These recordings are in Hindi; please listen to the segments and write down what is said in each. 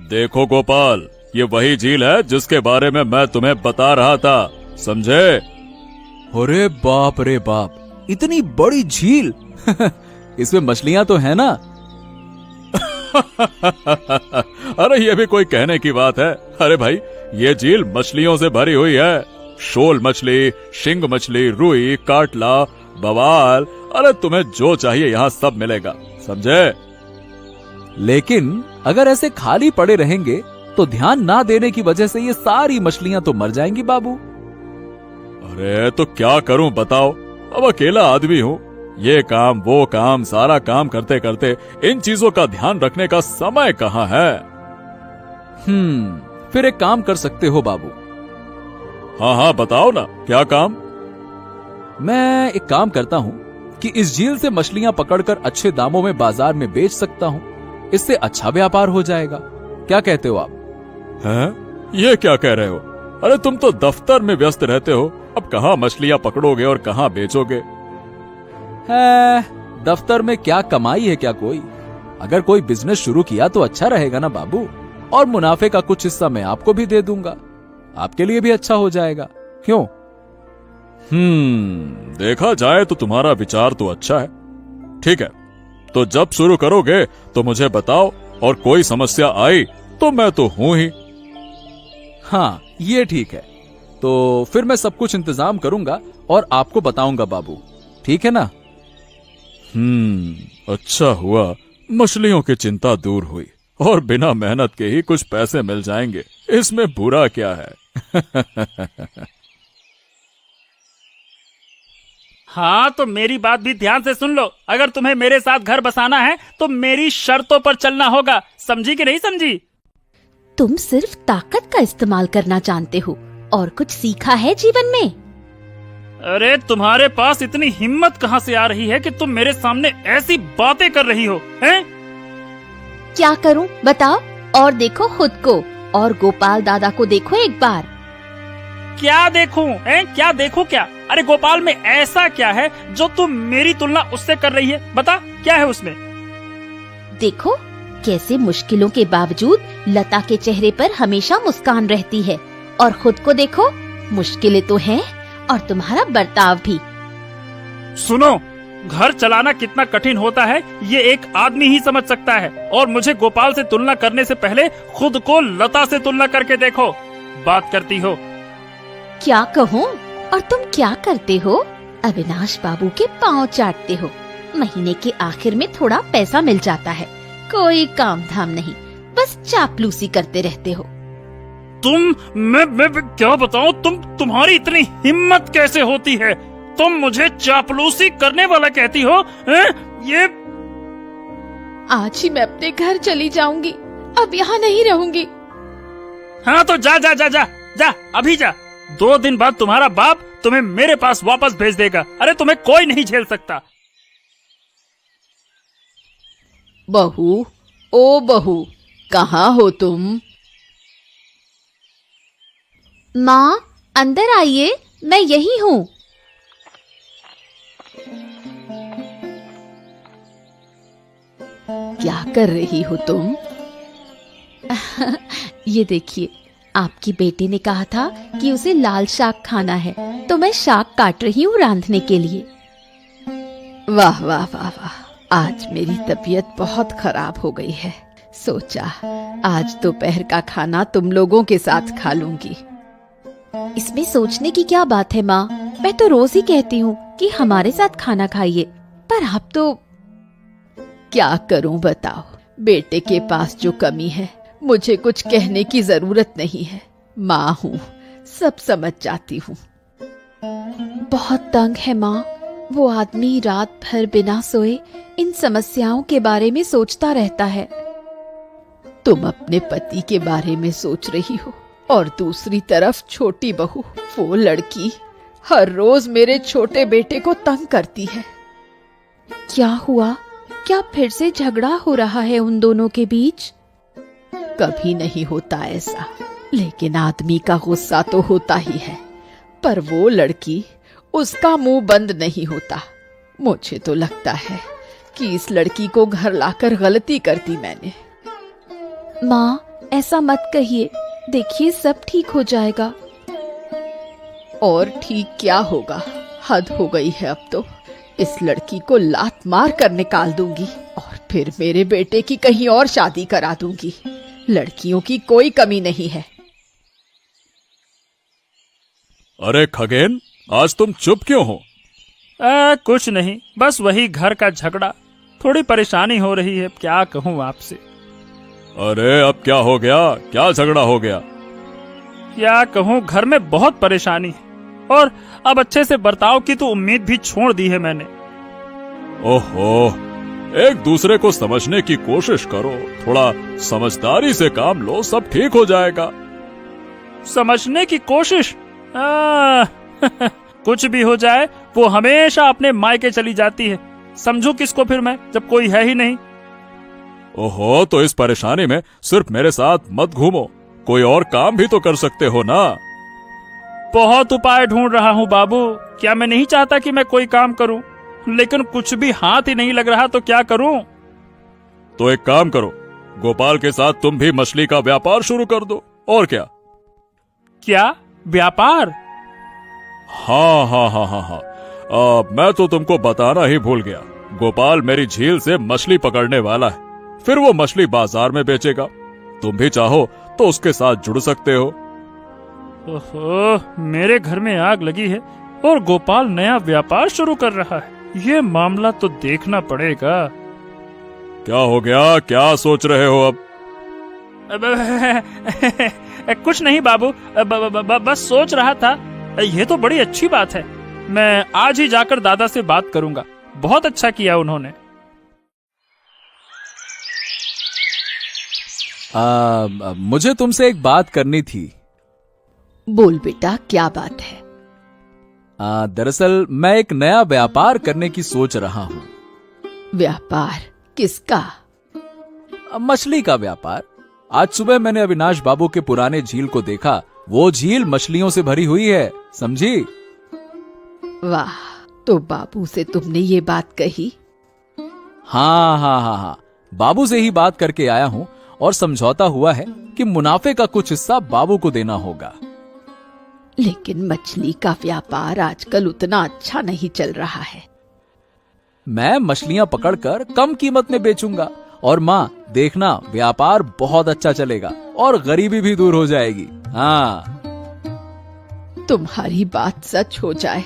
देखो गोपाल, ये वही झील है जिसके बारे में मैं तुम्हें बता रहा था, समझे? अरे बाप रे बाप, इतनी बड़ी झील! इसमें मछलियां तो है ना? अरे ये भी कोई कहने की बात है? अरे भाई, ये झील मछलियों से भरी हुई है। शोल मछली, शिंग मछली, रुई, काटला, बवाल, अरे तुम्हें जो चाहिए यहाँ सब मिलेगा, समझे? लेकिन अगर ऐसे खाली पड़े रहेंगे तो ध्यान ना देने की वजह से ये सारी मछलियां तो मर जाएंगी बाबू। अरे तो क्या करूं बताओ, अब अकेला आदमी हूँ, ये काम वो काम सारा काम करते करते इन चीजों का ध्यान रखने का समय कहाँ है? फिर एक काम कर सकते हो बाबू। हाँ हाँ बताओ ना, क्या काम? मैं एक काम करता हूँ कि इस झील से मछलियां पकड़कर अच्छे दामों में बाजार में बेच सकता हूँ। इससे अच्छा व्यापार हो जाएगा। क्या कहते हो आप? हैं? ये क्या कह रहे हो? अरे तुम तो दफ्तर में व्यस्त रहते हो, अब कहाँ मछलियां पकड़ोगे और कहाँ बेचोगे? है, दफ्तर में क्या कमाई है क्या कोई? अगर कोई बिजनेस शुरू किया तो अच्छा रहेगा ना बाबू, और मुनाफे का कुछ हिस्सा मैं आपको भी दे दूंगा, आपके लिए भी अच्छा हो जाएगा, क्यों? देखा जाए तो तुम्हारा विचार तो अच्छा है। ठीक है, तो जब शुरू करोगे तो मुझे बताओ, और कोई समस्या आई तो मैं तो हूं ही। हाँ, ये ठीक है। तो फिर मैं सब कुछ इंतजाम करूंगा और आपको बताऊंगा बाबू, ठीक है ना? अच्छा हुआ मछलियों की चिंता दूर हुई और बिना मेहनत के ही कुछ पैसे मिल जाएंगे, इसमें बुरा क्या है? हाँ, तो मेरी बात भी ध्यान से सुन लो। अगर तुम्हें मेरे साथ घर बसाना है तो मेरी शर्तों पर चलना होगा, समझी कि नहीं समझी? तुम सिर्फ ताकत का इस्तेमाल करना जानते हो, और कुछ सीखा है जीवन में? अरे तुम्हारे पास इतनी हिम्मत कहाँ से आ रही है कि तुम मेरे सामने ऐसी बातें कर रही हो, हैं? क्या करूं बताओ? और देखो खुद को, और गोपाल दादा को देखो एक बार। क्या देखूं? क्या देखूं क्या? अरे गोपाल में ऐसा क्या है जो तुम मेरी तुलना उससे कर रही है? बता, क्या है उसमें? देखो कैसे मुश्किलों के बावजूद लता के चेहरे पर हमेशा मुस्कान रहती है, और खुद को देखो, मुश्किलें तो हैं और तुम्हारा बर्ताव भी। सुनो, घर चलाना कितना कठिन होता है ये एक आदमी ही समझ सकता है, और मुझे गोपाल से तुलना करने से पहले खुद को लता से तुलना करके देखो। बात करती हो? क्या कहूँ? और तुम क्या करते हो? अविनाश बाबू के पाँव चाटते हो। महीने के आखिर में थोड़ा पैसा मिल जाता है, कोई काम धाम नहीं, बस चापलूसी करते रहते हो। मैं क्या बताऊं? तुम्हारी इतनी हिम्मत कैसे होती है? तुम मुझे चापलूसी करने वाला कहती हो? ये आज ही मैं अपने घर चली जाऊंगी, अब यहाँ नहीं रहूंगी। हाँ तो जा जा जा जा जा, अभी जा। 2 दिन बाद तुम्हारा बाप तुम्हें मेरे पास वापस भेज देगा। अरे तुम्हें कोई नहीं झेल सकता। बहू, ओ बहू, कहाँ हो तुम? माँ, अंदर आइए, मैं यही हूँ। क्या कर रही हो तुम? ये देखिए, आपकी बेटी ने कहा था कि उसे लाल शाक खाना है, तो मैं शाक काट रही हूँ रांधने के लिए। वाह वाह वाह वाह, आज मेरी तबीयत बहुत खराब हो गई है। सोचा आज दोपहर का खाना तुम लोगों के साथ खा लूंगी। इसमें सोचने की क्या बात है माँ, मैं तो रोज ही कहती हूँ कि हमारे साथ खाना खाइए, पर आप तो। क्या करूँ बताओ, बेटे के पास जो कमी है मुझे कुछ कहने की जरूरत नहीं है। माँ हूँ, सब समझ जाती हूँ। बहुत तंग है माँ, वो आदमी रात भर बिना सोए इन समस्याओं के बारे में सोचता रहता है। तुम अपने पति के बारे में सोच रही हो, और दूसरी तरफ छोटी बहू, वो लड़की हर रोज मेरे छोटे बेटे को तंग करती है। क्या हुआ? क्या फिर से झगड़ा हो रहा है उन दोनों के बीच? कभी नहीं होता ऐसा, लेकिन आदमी का गुस्सा तो होता ही है। पर वो लड़की, उसका मुंह बंद नहीं होता। मुझे तो लगता है कि इस लड़की को घर लाकर गलती कर दी मैंने। माँ, ऐसा मत कहिए, देखिए सब ठीक हो जाएगा। और ठीक क्या होगा, हद हो गई है अब तो। इस लड़की को लात मार कर निकाल दूंगी और फिर मेरे बेटे की कहीं और शादी करा दूंगी। लड़कियों की कोई कमी नहीं है। अरे खगेन, आज तुम चुप क्यों हो? कुछ नहीं, बस वही घर का झगड़ा। थोड़ी परेशानी हो रही है, क्या कहूँ आपसे। अरे अब क्या हो गया? क्या झगड़ा हो गया? क्या कहूँ, घर में बहुत परेशानी है और अब अच्छे से बर्ताव की तो उम्मीद भी छोड़ दी है मैंने। ओहो, एक दूसरे को समझने की कोशिश करो, थोड़ा समझदारी से काम लो, सब ठीक हो जाएगा। समझने की कोशिश? कुछ भी हो जाए, वो हमेशा अपने मायके चली जाती है। समझू किसको फिर मैं, जब कोई है ही नहीं। ओहो, तो इस परेशानी में सिर्फ मेरे साथ मत घूमो, कोई और काम भी तो कर सकते हो ना। बहुत उपाय ढूंढ रहा हूँ बाबू। क्या मैं नहीं चाहता कि मैं कोई काम करूं, लेकिन कुछ भी हाथ ही नहीं लग रहा, तो क्या करूं? तो एक काम करो, गोपाल के साथ तुम भी मछली का व्यापार शुरू कर दो, और क्या। क्या व्यापार? हाँ हाँ हाँ हाँ हाँ, मैं तो तुमको बताना ही भूल गया। गोपाल मेरी झील से मछली पकड़ने वाला है, फिर वो मछली बाजार में बेचेगा। तुम भी चाहो तो उसके साथ जुड़ सकते हो। ओहो, मेरे घर में आग लगी है और गोपाल नया व्यापार शुरू कर रहा है। ये मामला तो देखना पड़ेगा। क्या हो गया, क्या सोच रहे हो अब? कुछ नहीं बाबू, बस सोच रहा था। ये तो बड़ी अच्छी बात है, मैं आज ही जाकर दादा से बात करूंगा। बहुत अच्छा किया उन्होंने। मुझे तुमसे एक बात करनी थी। बोल बेटा, क्या बात है? दरअसल मैं एक नया व्यापार करने की सोच रहा हूँ। व्यापार? किसका? मछली का व्यापार। आज सुबह मैंने अविनाश बाबू के पुराने झील को देखा। वो झील मछलियों से भरी हुई है, समझी? वाह, तो बाबू से तुमने ये बात कही? हाँ हाँ हाँ हाँ, बाबू से ही बात करके आया हूँ और समझौता हुआ है कि मुनाफे का कुछ हिस्सा बाबू को देना होगा। लेकिन मछली का व्यापार आजकल उतना अच्छा नहीं चल रहा है। मैं मछलियां पकड़कर कम कीमत में बेचूंगा और माँ देखना, व्यापार बहुत अच्छा चलेगा और गरीबी भी दूर हो जाएगी। हाँ, तुम्हारी बात सच हो जाए,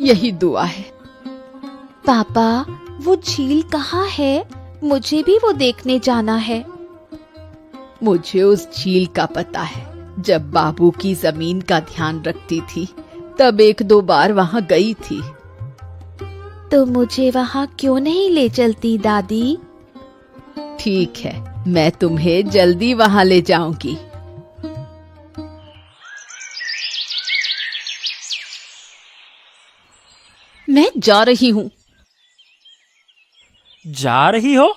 यही दुआ है। पापा, वो झील कहाँ है? मुझे भी वो देखने जाना है। मुझे उस झील का पता है। जब बाबू की जमीन का ध्यान रखती थी, तब 1-2 बार वहाँ गई थी। तो मुझे वहाँ क्यों नहीं ले चलती दादी? ठीक है, मैं तुम्हें जल्दी वहाँ ले जाऊंगी। मैं जा रही हूँ। जा रही हो?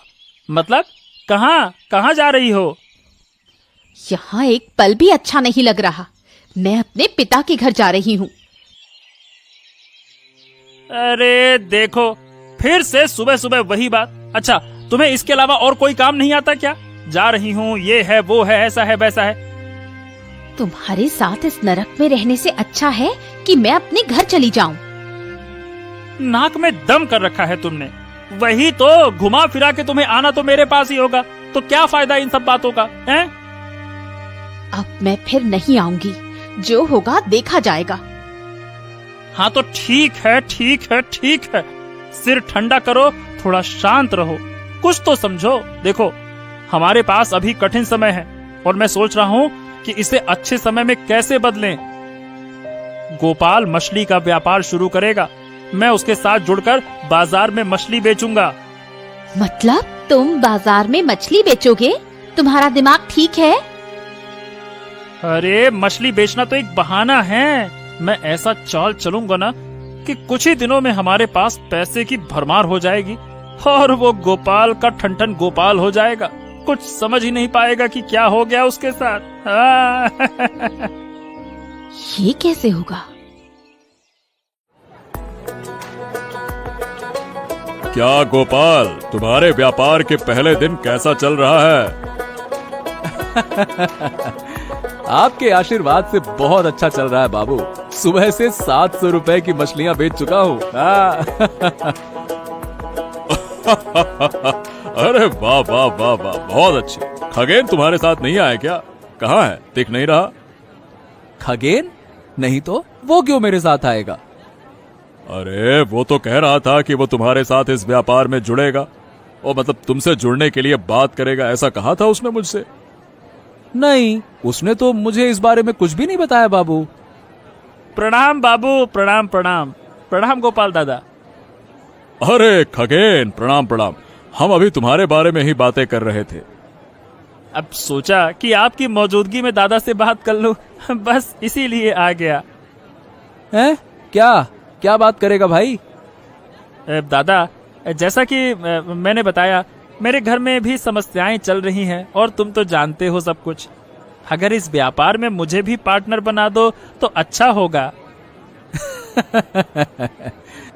मतलब कहाँ कहाँ जा रही हो? यहाँ एक पल भी अच्छा नहीं लग रहा। मैं अपने पिता के घर जा रही हूँ। अरे देखो, फिर से सुबह सुबह वही बात। अच्छा, तुम्हें इसके अलावा और कोई काम नहीं आता क्या? जा रही हूँ, ये है, वो है, ऐसा है, वैसा है। तुम्हारे साथ इस नरक में रहने से अच्छा है कि मैं अपने घर चली जाऊं। नाक में दम कर रखा है तुमने। वही तो, घुमा फिरा के तुम्हें आना तो मेरे पास ही होगा, तो क्या फायदा इन सब बातों का, हैं? अब मैं फिर नहीं आऊंगी, जो होगा देखा जाएगा। हाँ तो ठीक है, ठीक है, ठीक है। सिर ठंडा करो, थोड़ा शांत रहो, कुछ तो समझो। देखो, हमारे पास अभी कठिन समय है और मैं सोच रहा हूँ कि इसे अच्छे समय में कैसे बदलें। गोपाल मछली का व्यापार शुरू करेगा, मैं उसके साथ जुड़कर बाजार में मछली बेचूंगा। मतलब तुम बाजार में मछली बेचोगे? तुम्हारा दिमाग ठीक है? अरे मछली बेचना तो एक बहाना है। मैं ऐसा चाल चलूंगा ना कि कुछ ही दिनों में हमारे पास पैसे की भरमार हो जाएगी और वो गोपाल का ठनठन गोपाल हो जाएगा। कुछ समझ ही नहीं पाएगा कि क्या हो गया उसके साथ। ये कैसे होगा? क्या गोपाल, तुम्हारे व्यापार के पहले दिन कैसा चल रहा है? आपके आशीर्वाद से बहुत अच्छा चल रहा है बाबू। सुबह से 700 रुपए की मछलियां बेच चुका हूँ। अरे वाह वाह वाह वाह, बहुत अच्छी। खगेन तुम्हारे साथ नहीं आया क्या? कहाँ है, दिख नहीं रहा। खगेन नहीं तो वो क्यों मेरे साथ आएगा? अरे वो तो कह रहा था कि वो तुम्हारे साथ इस व्यापार में जुड़ेगा, और मतलब तुमसे जुड़ने के लिए बात करेगा, ऐसा कहा था उसने मुझसे। नहीं, उसने तो मुझे इस बारे में कुछ भी नहीं बताया बाबू। प्रणाम बाबू, प्रणाम प्रणाम प्रणाम गोपाल दादा। अरे खगेन, प्रणाम प्रणाम। हम अभी तुम्हारे बारे में ही बातें कर रहे थे। अब सोचा कि आपकी मौजूदगी में दादा से बात कर लूं, बस इसीलिए आ गया। हैं? क्या क्या बात करेगा भाई? दादा, जैसा कि मैंने बताया, मेरे घर में भी समस्याएं चल रही हैं और तुम तो जानते हो सब कुछ। अगर इस व्यापार में मुझे भी पार्टनर बना दो तो अच्छा होगा।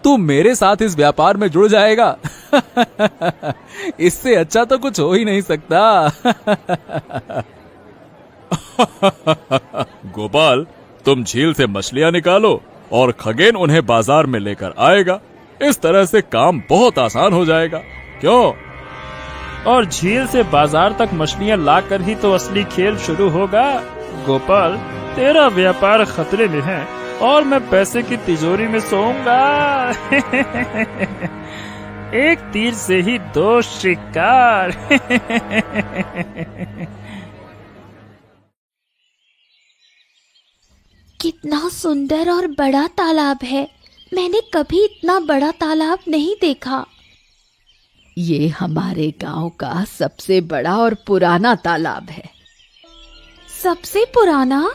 तू मेरे साथ इस व्यापार में जुड़ जाएगा? इससे अच्छा तो कुछ हो ही नहीं सकता। गोपाल, तुम झील से मछलियां निकालो और खगेन उन्हें बाजार में लेकर आएगा। इस तरह से काम बहुत आसान हो जाएगा, क्यों? और झील से बाजार तक मछलियां लाकर ही तो असली खेल शुरू होगा। गोपाल, तेरा व्यापार खतरे में है और मैं पैसे की तिजोरी में सोऊंगा। एक तीर से ही 2 शिकार। कितना सुंदर और बड़ा तालाब है। मैंने कभी इतना बड़ा तालाब नहीं देखा। ये हमारे गांव का सबसे बड़ा और पुराना तालाब है। सबसे पुराना?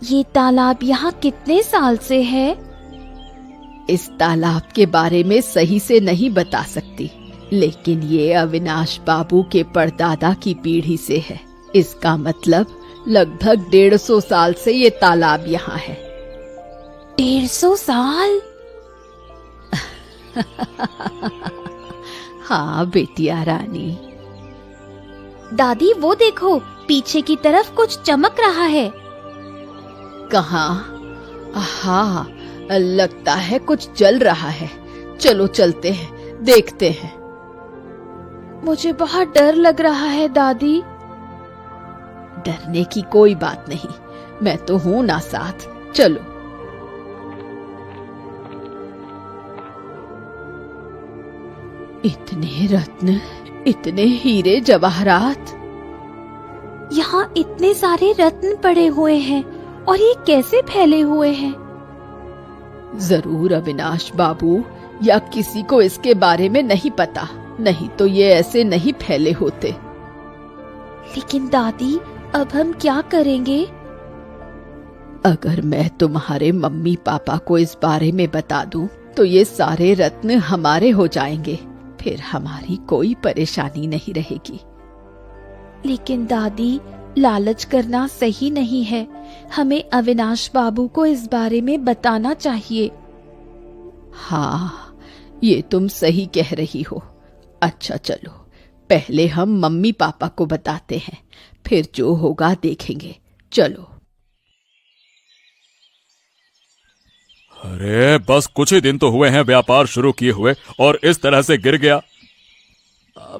ये तालाब यहाँ कितने साल से है? इस तालाब के बारे में सही से नहीं बता सकती, लेकिन ये अविनाश बाबू के परदादा की पीढ़ी से है। इसका मतलब लगभग 150 साल से ये तालाब यहाँ है। 150 साल? हाँ बेटिया रानी। दादी, वो देखो, पीछे की तरफ कुछ चमक रहा है। कहाँ? हाँ, लगता है कुछ जल रहा है। चलो चलते हैं, देखते हैं। मुझे बहुत डर लग रहा है दादी। डरने की कोई बात नहीं, मैं तो हूं ना साथ। चलो। इतने रत्न, इतने हीरे जवाहरात। यहाँ इतने सारे रत्न पड़े हुए हैं और ये कैसे फैले हुए हैं? जरूर अविनाश बाबू या किसी को इसके बारे में नहीं पता, नहीं तो ये ऐसे नहीं फैले होते। लेकिन दादी, अब हम क्या करेंगे? अगर मैं तुम्हारे मम्मी पापा को इस बारे में बता दूं, तो ये सारे रत्न हमारे हो जाएंगे। फिर हमारी कोई परेशानी नहीं रहेगी। लेकिन दादी, लालच करना सही नहीं है। हमें अविनाश बाबू को इस बारे में बताना चाहिए। हाँ, ये तुम सही कह रही हो। अच्छा चलो, पहले हम मम्मी पापा को बताते हैं, फिर जो होगा देखेंगे। चलो। अरे बस कुछ ही दिन तो हुए हैं व्यापार शुरू किए हुए, और इस तरह से गिर गया।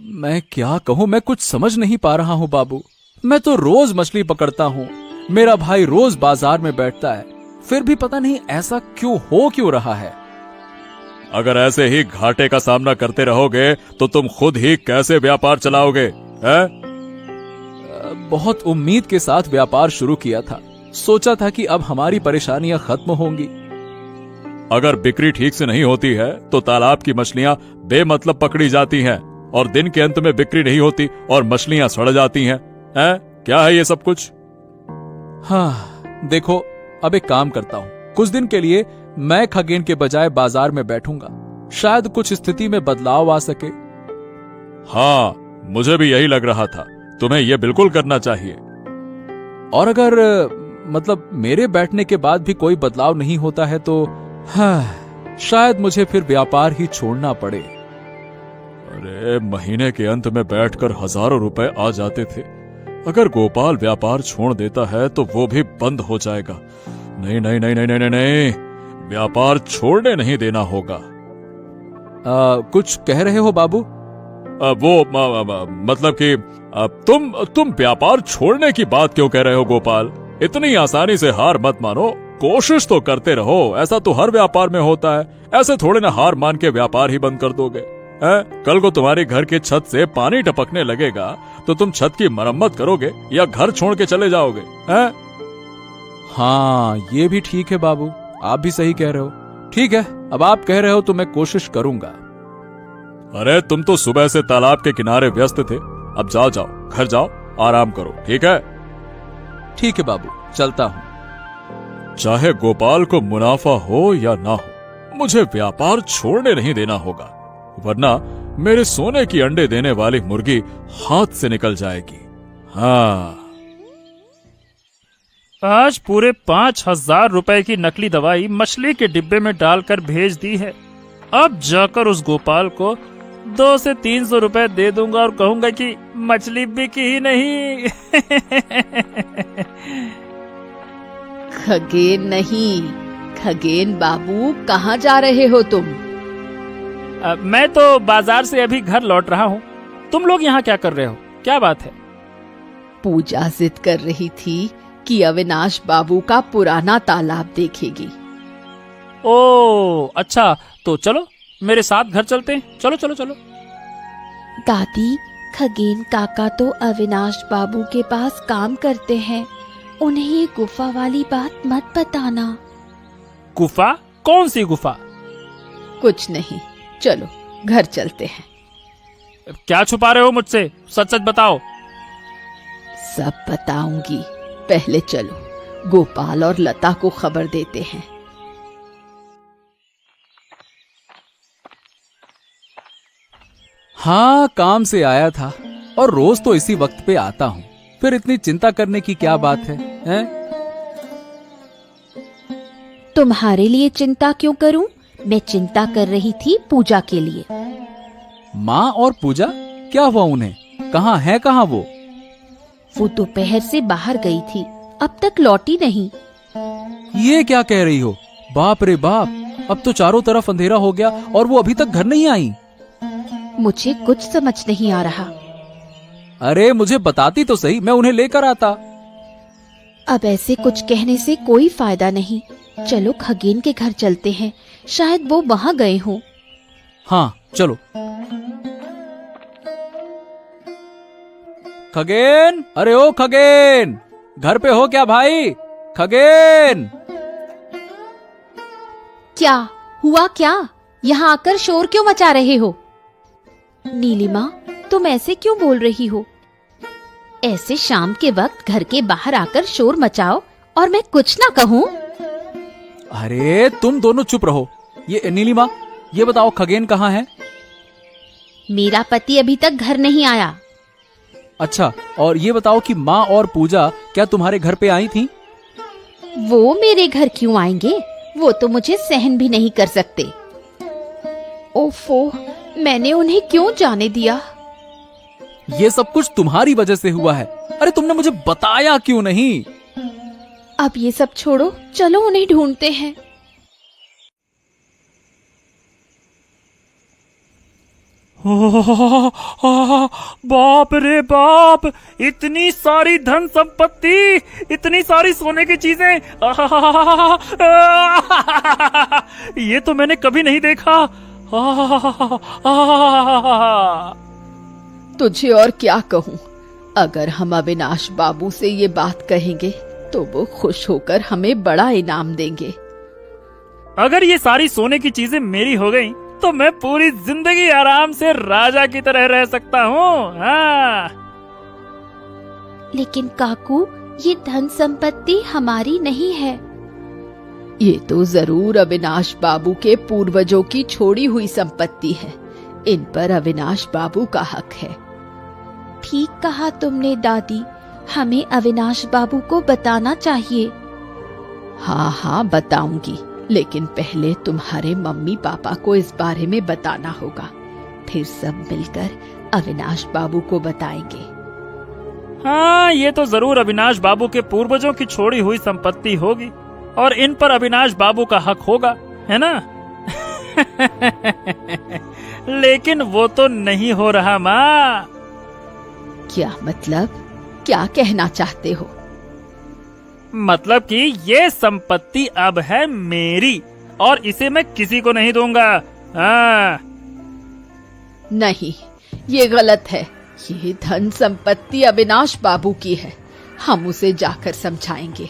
मैं क्या कहूँ, मैं कुछ समझ नहीं पा रहा हूँ बाबू। मैं तो रोज मछली पकड़ता हूँ, मेरा भाई रोज बाजार में बैठता है, फिर भी पता नहीं ऐसा क्यों रहा है। अगर ऐसे ही घाटे का सामना करते रहोगे तो तुम खुद ही कैसे व्यापार चलाओगे, हैं? बहुत उम्मीद के साथ व्यापार शुरू किया था, सोचा था कि अब हमारी परेशानियां खत्म होंगी। अगर बिक्री ठीक से नहीं होती है तो तालाब की मछलियां बेमतलब पकड़ी जाती हैं, और दिन के अंत में बिक्री नहीं होती और मछलियां सड़ जाती हैं। हैं? क्या है ये सब कुछ? हाँ, देखो, अब एक काम करता हूँ, कुछ दिन के लिए मैं खगेन के बजाय बाजार में बैठूंगा, शायद कुछ स्थिति में बदलाव आ सके। हाँ, मुझे भी यही लग रहा था। तुम्हें यह बिल्कुल करना चाहिए। और अगर मतलब मेरे बैठने के बाद भी कोई बदलाव नहीं होता है तो हाँ, शायद मुझे फिर व्यापार ही छोड़ना पड़े। अरे महीने के अंत में बैठकर हजारों रुपए आ जाते थे, अगर गोपाल व्यापार छोड़ देता है तो वो भी बंद हो जाएगा। नहीं नहीं नहीं नहीं नहीं नहीं, नहीं। व्यापार छोड़ने नहीं देना होगा। कुछ कह रहे हो बाबू? मतलब कि तुम व्यापार छोड़ने की बात क्यों कह रहे हो गोपाल? इतनी आसानी से हार मत मानो, कोशिश तो करते रहो। ऐसा तो हर व्यापार में होता है, ऐसे थोड़े ना हार मान के व्यापार ही बंद कर दोगे। कल को तुम्हारे घर के छत से पानी टपकने लगेगा तो तुम छत की मरम्मत करोगे या घर छोड़ के चले जाओगे? हाँ, ये भी ठीक है बाबू, आप भी सही कह रहे हो। ठीक है, अब आप कह रहे हो तो मैं कोशिश करूंगा। अरे तुम तो सुबह से तालाब के किनारे व्यस्त थे, अब जाओ जाओ, घर जाओ, आराम करो। ठीक है? ठीक है बाबू, चलता हूँ। चाहे गोपाल को मुनाफा हो या ना हो, मुझे व्यापार छोड़ने नहीं देना होगा, वरना मेरे सोने की अंडे देने वाली मुर्गी हाथ से निकल जाएगी। हाँ। आज पूरे 5,000 रुपए की नकली दवाई मछली के डिब्बे में डालकर भेज दी है। अब जाकर उस गोपाल को 200 से 300 रुपए दे दूंगा और कहूंगा कि मछली बिकी ही नहीं। खगेन नहीं, खगेन बाबू, कहाँ जा रहे हो तुम? मैं तो बाजार से अभी घर लौट रहा हूँ। तुम लोग यहाँ क्या कर रहे हो? क्या बात है? पूजा जिद कर रही थी कि अविनाश बाबू का पुराना तालाब देखेगी। ओ अच्छा, तो चलो मेरे साथ घर चलते हैं। चलो चलो चलो। दादी, खगेन काका तो अविनाश बाबू के पास काम करते हैं, उन्हें ये गुफा वाली बात मत बताना। गुफा? कौन सी गुफा? कुछ नहीं, चलो घर चलते हैं। क्या छुपा रहे हो मुझसे? सच सच बताओ। सब बताऊंगी, पहले चलो गोपाल और लता को खबर देते हैं। हाँ, काम से आया था और रोज तो इसी वक्त पे आता हूँ, फिर इतनी चिंता करने की क्या बात है, हैं? तुम्हारे लिए चिंता क्यों करूं? मैं चिंता कर रही थी पूजा के लिए। माँ और पूजा, क्या हुआ उन्हें? कहाँ है, कहाँ वो? वो दोपहर से बाहर गई थी, अब तक लौटी नहीं। ये क्या कह रही हो? बाप रे बाप, अब तो चारों तरफ अंधेरा हो गया और वो अभी तक घर नहीं आई। मुझे कुछ समझ नहीं आ रहा। अरे मुझे बताती तो सही, मैं उन्हें लेकर आता। अब ऐसे कुछ कहने से कोई फायदा नहीं। चलो खगेन के घर चलते हैं, शायद वो वहाँ गए हों। हाँ चलो। खगेन, अरे ओ खगेन, घर पे हो क्या भाई? खगेन! क्या हुआ? क्या यहाँ आकर शोर क्यों मचा रहे हो? नीलिमा, तुम ऐसे क्यों बोल रही हो? ऐसे शाम के वक्त घर के बाहर आकर शोर मचाओ और मैं कुछ ना कहूँ? अरे तुम दोनों चुप रहो। ये नीलिमा, ये बताओ खगेन कहाँ है? मेरा पति अभी तक घर नहीं आया। अच्छा, और ये बताओ कि माँ और पूजा क्या तुम्हारे घर पे आई थी? वो मेरे घर क्यों आएंगे? वो तो मुझे सहन भी नहीं कर सकते। ओफो, मैंने उन्हें क्यों जाने दिया? ये सब कुछ तुम्हारी वजह से हुआ है। अरे तुमने मुझे बताया क्यों नहीं? अब ये सब छोड़ो, चलो उन्हें ढूंढते हैं। बाप रे बाप, इतनी सारी धन संपत्ति, इतनी सारी सोने की चीजें, ये तो मैंने कभी नहीं देखा। तुझे और क्या कहूँ? अगर हम अविनाश बाबू से ये बात कहेंगे तो वो खुश होकर हमें बड़ा इनाम देंगे। अगर ये सारी सोने की चीजें मेरी हो गई तो मैं पूरी जिंदगी आराम से राजा की तरह रह सकता हूँ। हाँ। लेकिन काकू, ये धन संपत्ति हमारी नहीं है। ये तो जरूर अविनाश बाबू के पूर्वजों की छोड़ी हुई संपत्ति है। इन पर अविनाश बाबू का हक है। ठीक कहा तुमने दादी, हमें अविनाश बाबू को बताना चाहिए। हाँ हाँ बताऊंगी, लेकिन पहले तुम्हारे मम्मी पापा को इस बारे में बताना होगा। फिर सब मिलकर अविनाश बाबू को बताएंगे। हाँ, ये तो जरूर अविनाश बाबू के पूर्वजों की छोड़ी हुई संपत्ति होगी और इन पर अविनाश बाबू का हक होगा, है ना? लेकिन वो तो नहीं हो रहा माँ। क्या मतलब? क्या कहना चाहते हो? मतलब कि ये संपत्ति अब है मेरी और इसे मैं किसी को नहीं दूंगा। हाँ। नहीं, ये गलत है। ये धन संपत्ति अविनाश बाबू की है। हम उसे जाकर समझाएंगे।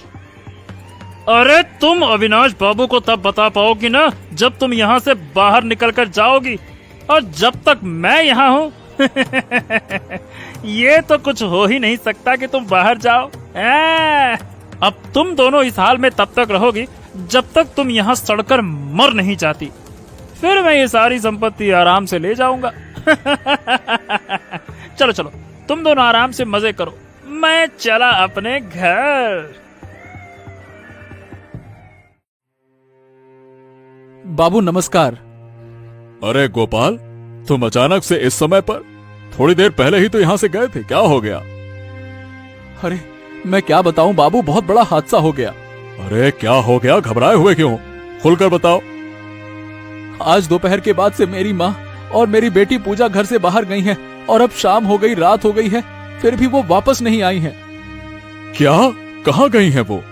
अरे तुम अविनाश बाबू को तब बता पाओगी ना जब तुम यहाँ से बाहर निकल कर जाओगी, और जब तक मैं यहाँ हूँ ये तो कुछ हो ही नहीं सकता कि तुम बाहर जाओ। अब तुम दोनों इस हाल में तब तक रहोगी जब तक तुम यहाँ सड़कर मर नहीं जाती। फिर मैं ये सारी संपत्ति आराम से ले जाऊंगा। चलो चलो, तुम दोनों आराम से मजे करो, मैं चला अपने घर। बाबू नमस्कार। अरे गोपाल, तुम अचानक से इस समय पर? थोड़ी देर पहले ही तो यहाँ से गए थे, क्या हो गया? अरे मैं क्या बताऊं बाबू, बहुत बड़ा हादसा हो गया। अरे क्या हो गया? घबराए हुए क्यों? खुलकर बताओ। आज दोपहर के बाद से मेरी माँ और मेरी बेटी पूजा घर से बाहर गई हैं और अब शाम हो गई, रात हो गई है, फिर भी वो वापस नहीं आई हैं। क्या? कहाँ गई हैं वो?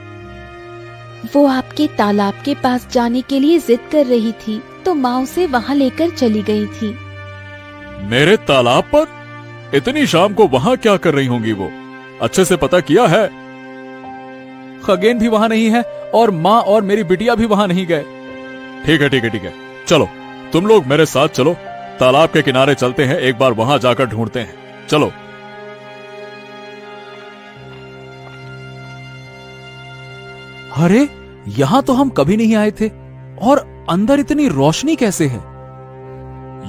वो आपके तालाब के पास जाने के लिए जिद कर रही थी, तो माँ उसे वहाँ लेकर चली गई थी। मेरे तालाब पर? इतनी शाम को वहाँ क्या कर रही होंगी वो? अच्छे से पता किया है? खगेन भी वहाँ नहीं है और माँ और मेरी बिटिया भी वहाँ नहीं गए। ठीक है ठीक है ठीक है, चलो तुम लोग मेरे साथ चलो, तालाब के किनारे चलते हैं, एक बार वहाँ जाकर ढूंढते हैं। चलो। अरे यहाँ तो हम कभी नहीं आए थे, और अंदर इतनी रोशनी कैसे है?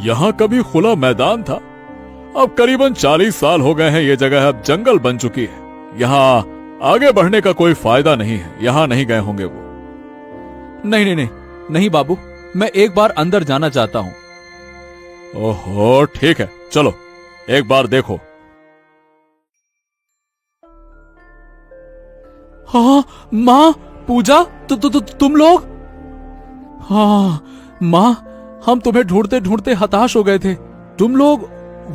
यहाँ कभी खुला मैदान था, अब करीबन 40 साल हो गए हैं ये जगह अब जंगल बन चुकी है। यहाँ आगे बढ़ने का कोई फायदा नहीं है, यहाँ नहीं गए होंगे वो। नहीं नहीं नहीं नहीं बाबू, मैं एक बार अंदर जाना चाहता हूँ। ओहो ठीक है, चलो एक बार देखो। हाँ माँ, पूजा, तुम लोग? हाँ माँ, हम तुम्हें ढूंढते ढूंढते हताश हो गए थे। तुम लोग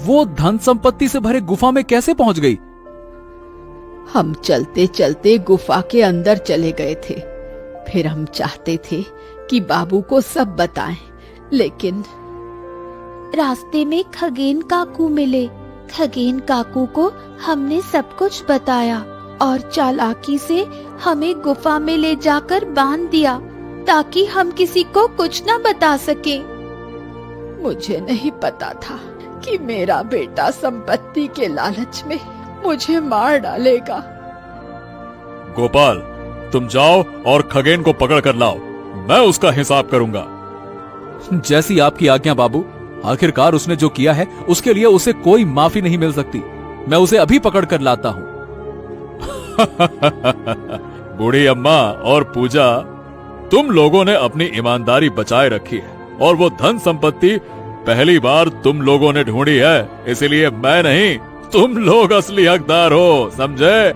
वो धन संपत्ति से भरे गुफा में कैसे पहुंच गई? हम चलते चलते गुफा के अंदर चले गए थे। फिर हम चाहते थे कि बाबू को सब बताएं, लेकिन रास्ते में खगेन काकू मिले। खगेन काकू को हमने सब कुछ बताया और चालाकी से हमें गुफा में ले जाकर बांध दिया ताकि हम किसी को कुछ न बता सके। मुझे नहीं पता था कि मेरा बेटा संपत्ति के लालच में मुझे मार डालेगा। गोपाल, तुम जाओ और खगेन को पकड़ कर लाओ, मैं उसका हिसाब करूंगा। जैसी आपकी आज्ञा बाबू। आखिरकार उसने जो किया है उसके लिए उसे कोई माफी नहीं मिल सकती। मैं उसे अभी पकड़ कर लाता हूँ। बूढ़ी अम्मा और पूजा, तुम लोगों ने अपनी ईमानदारी बचाए रखी है और वो धन संपत्ति पहली बार तुम लोगों ने ढूंढी है, इसलिए मैं नहीं, तुम लोग असली हकदार हो, समझे?